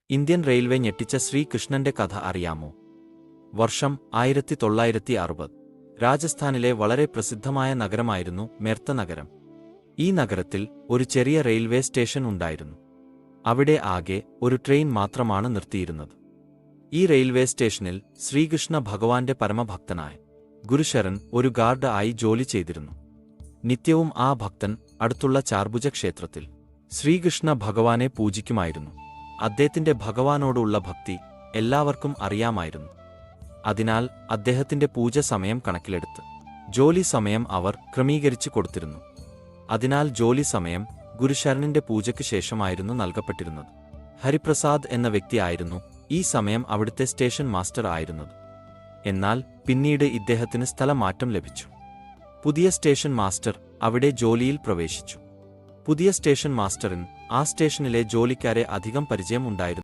Indian railway ഞെട്ടിച്ച ശ്രീകൃഷ്ണന്റെ കഥ അറിയാമോ? വർഷം 1960. രാജസ്ഥാനിലെ വളരെ പ്രസിദ്ധമായ നഗരമായിരുന്നു മേർത്ത നഗരം. ഈ നഗരത്തിൽ ഒരു ചെറിയ റെയിൽവേ സ്റ്റേഷൻ ഉണ്ടായിരുന്നു. അവിടെ ആകെ ഒരു ട്രെയിൻ മാത്രമാണ് നിർത്തിയിരുന്നത്. ഈ റെയിൽവേ സ്റ്റേഷനിൽ ശ്രീകൃഷ്ണ ഭഗവാന്റെ പരമഭക്തനായ ഗുരുശരൻ ഒരു ഗാർഡ് ആയി ജോലി ചെയ്തിരുന്നു. നിത്യവും ആ ഭക്തൻ അടുത്തുള്ള ചാർഭുജ ക്ഷേത്രത്തിൽ ശ്രീകൃഷ്ണ ഭഗവാനെ പൂജിക്കുമായിരുന്നു. അദ്ദേഹത്തിന്റെ ഭഗവാനോടുള്ള ഭക്തി എല്ലാവർക്കും അറിയാമായിരുന്നു. അതിനാൽ അദ്ദേഹത്തിന്റെ പൂജ സമയം കണക്കിലെടുത്ത് ജോലി സമയം അവർ ക്രമീകരിച്ചു കൊടുത്തിരുന്നു. അതിനാൽ ജോലി സമയം ഗുരുശരണിന്റെ പൂജയ്ക്ക് ശേഷമായിരുന്നു നൽകപ്പെട്ടിരുന്നത്. ഹരിപ്രസാദ് എന്ന വ്യക്തിയായിരുന്നു ഈ സമയം അവിടുത്തെ സ്റ്റേഷൻ മാസ്റ്റർ ആയിരുന്നത്. എന്നാൽ പിന്നീട് ഇദ്ദേഹത്തിന് സ്ഥലമാറ്റം ലഭിച്ചു. പുതിയ സ്റ്റേഷൻ മാസ്റ്റർ അവിടെ ജോലിയിൽ പ്രവേശിച്ചു. പുതിയ സ്റ്റേഷൻ മാസ്റ്ററിന് ആ സ്റ്റേഷനിലെ ജോലിക്കാരെ അധികം പരിചയം ഉണ്ടായിരുന്നു.